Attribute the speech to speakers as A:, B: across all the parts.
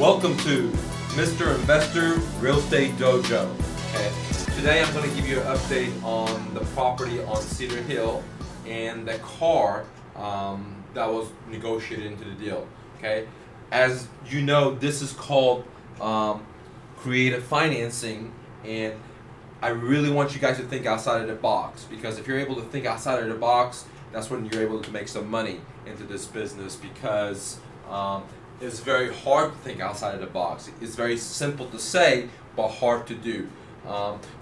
A: Welcome to Mr. Investor Real Estate Dojo. Okay. Today I'm going to give you an update on the property on Cedar Hill and the car that was negotiated into the deal. Okay. As you know, this is called creative financing, and I really want you guys to think outside of the box, because if you're able to think outside of the box, that's when you're able to make some money into this business, because it's very hard to think outside of the box. It's very simple to say, but hard to do.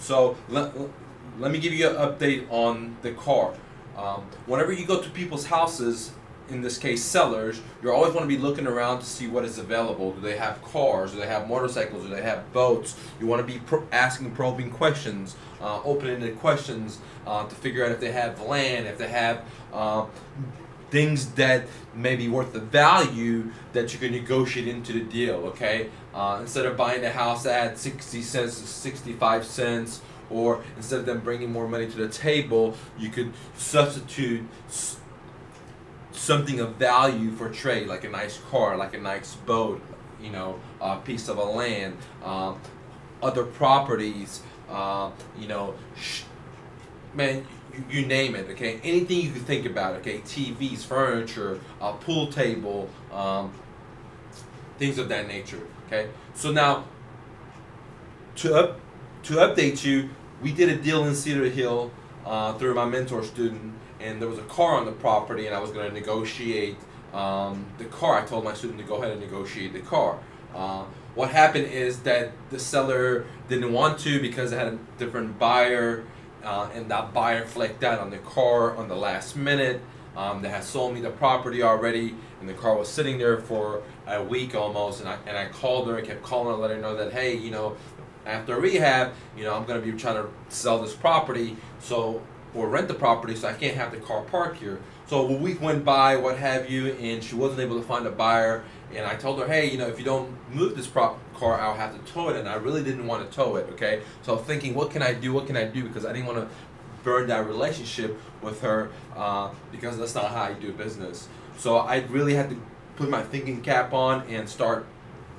A: So let me give you an update on the car. Whenever you go to people's houses, in this case sellers, you always want to be looking around to see what is available. Do they have cars? Do they have motorcycles? Do they have boats? You want to be asking probing questions, open-ended questions to figure out if they have land, if they have things that may be worth the value that you can negotiate into the deal, okay? Instead of buying a house at 60 cents to 65 cents, or instead of them bringing more money to the table, you could substitute something of value for trade, like a nice car, like a nice boat, you know, a piece of a land, other properties, you know, man, you name it, okay? Anything you can think about, okay? TVs, furniture, a pool table, things of that nature, okay? So now, to update you, we did a deal in Cedar Hill through my mentor student, and there was a car on the property, and I was going to negotiate the car. I told my student to go ahead and negotiate the car. What happened is that the seller didn't want to, because it had a different buyer, and that buyer flaked out on the car on the last minute. They had sold me the property already, and the car was sitting there for a week almost, and I called her. I kept calling her, let her know that, hey, you know, after rehab, you know, I'm going to be trying to sell this property, or rent the property, so I can't have the car parked here. So a week went by, what have you, and she wasn't able to find a buyer. And I told her, hey, you know, if you don't move this car, I'll have to tow it. And I really didn't want to tow it, okay? So I was thinking, what can I do? What can I do? Because I didn't want to burn that relationship with her, because that's not how I do business. So I really had to put my thinking cap on and start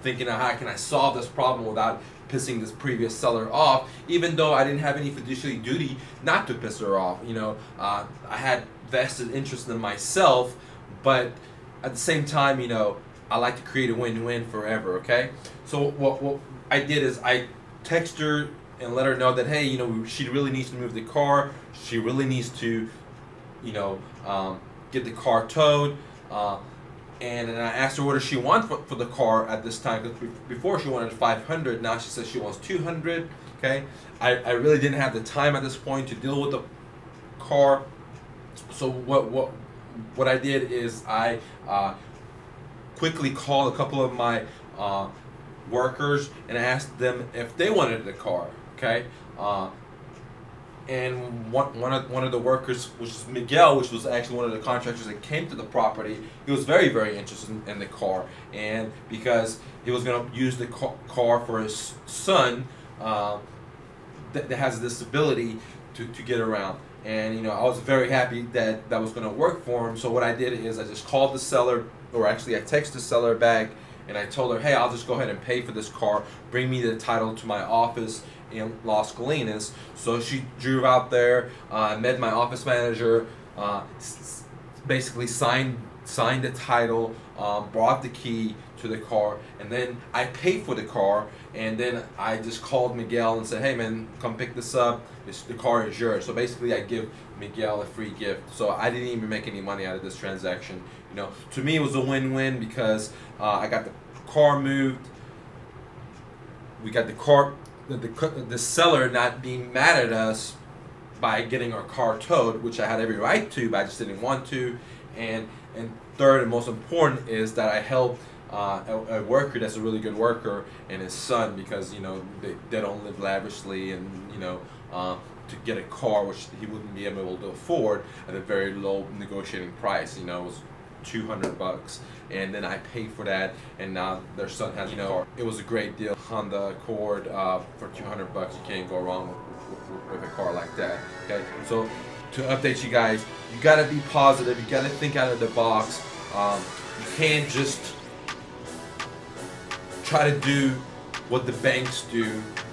A: thinking, how can I solve this problem without pissing this previous seller off, even though I didn't have any fiduciary duty not to piss her off. You know, I had vested interest in myself, but at the same time, you know, I like to create a win-win forever, okay? So what I did is I texted her and let her know that, hey, you know, she really needs to move the car. She really needs to, you know, get the car towed. And I asked her what does she want for the car at this time, because before she wanted 500, now she says she wants 200. Okay, I really didn't have the time at this point to deal with the car. So what I did is I quickly called a couple of my workers and asked them if they wanted the car. Okay. And one of the workers, which is Miguel, which was actually one of the contractors that came to the property, he was very, very interested in the car, and because he was going to use the car for his son that has a disability to get around. And you know, I was very happy that that was going to work for him. So what I did is I just called the seller, or actually I texted the seller back, and I told her, hey, I'll just go ahead and pay for this car. Bring me the title to my office in Las Colinas. So she drove out there, met my office manager, basically signed the title, brought the key to the car, and then I paid for the car. And then I just called Miguel and said, hey man, come pick this up. The car is yours. So basically I give Miguel a free gift. So I didn't even make any money out of this transaction. You know, to me it was a win-win, because I got the car moved. We got the car, the seller not being mad at us by getting our car towed, which I had every right to, but I just didn't want to. And third and most important is that I helped a worker that's a really good worker and his son, because you know they don't live lavishly, and you know to get a car which he wouldn't be able to afford at a very low negotiating price. You know, it was $200, and then I paid for that, and now their son has, you know, it was a great deal. Honda Accord for $200, you can't go wrong with a car like that. Okay, so to update you guys, you gotta be positive, you gotta think out of the box. You can't just try to do what the banks do.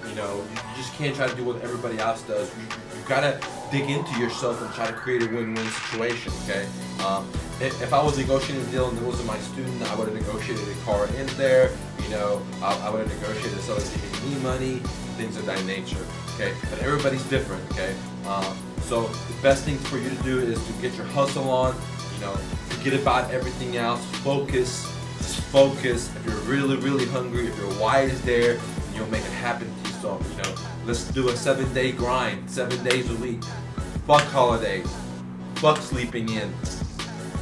A: You know, you just can't try to do what everybody else does. You gotta dig into yourself and try to create a win-win situation, okay? If I was negotiating a deal and it wasn't my student, I would have negotiated a car in there, you know, I would have negotiated so it's giving me money, things of that nature, okay? But everybody's different, okay? So the best thing for you to do is to get your hustle on, you know, forget about everything else, focus, just focus. If you're really, really hungry, if your why is there, then you'll make it happen to yourself, you know. Let's do a 7-day grind, 7 days a week. Fuck holidays, fuck sleeping in.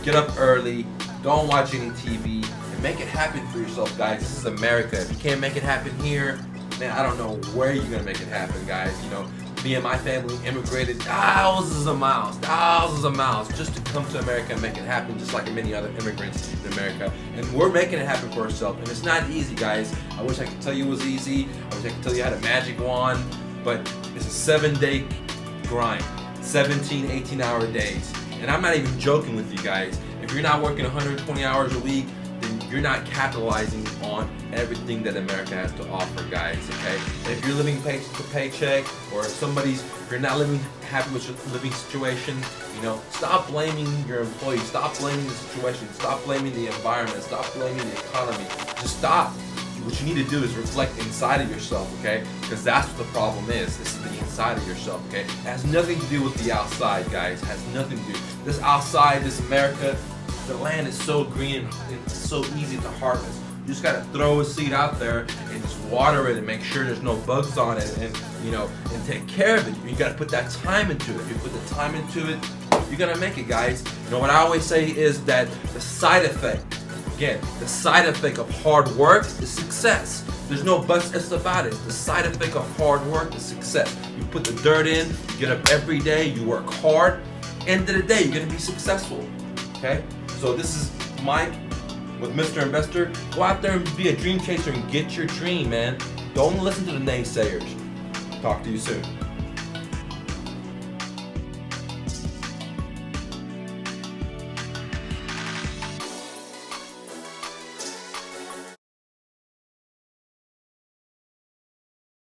A: Get up early, don't watch any TV, and make it happen for yourself, guys. This is America. If you can't make it happen here, man, I don't know where you're gonna make it happen, guys. You know, me and my family immigrated thousands of miles just to come to America and make it happen, just like many other immigrants in America. And we're making it happen for ourselves. And it's not easy, guys. I wish I could tell you it was easy. I wish I could tell you I had a magic wand, but it's a 7-day grind, 17, 18-hour days. And I'm not even joking with you guys. If you're not working 120 hours a week, then you're not capitalizing on everything that America has to offer, guys, okay? And if you're living paycheck to paycheck, or if you're not living happy with your living situation, you know, stop blaming your employees, stop blaming the situation, stop blaming the environment, stop blaming the economy. Just stop. What you need to do is reflect inside of yourself, okay? Because that's what the problem is. This is the inside of yourself, okay? It has nothing to do with the outside, guys. It has nothing to do. This outside, this America, the land is so green and it's so easy to harvest. You just gotta throw a seed out there and just water it and make sure there's no bugs on it, and you know, and take care of it. You gotta put that time into it. If you put the time into it, you're gonna make it, guys. You know what I always say is that the side effect, again, the side effect of hard work is success. There's no buts about it. The side effect of hard work is success. You put the dirt in, you get up every day, you work hard. End of the day, you're gonna be successful. Okay? So this is Mike with Mr. Investor. Go out there and be a dream chaser and get your dream, man. Don't listen to the naysayers. Talk to you soon.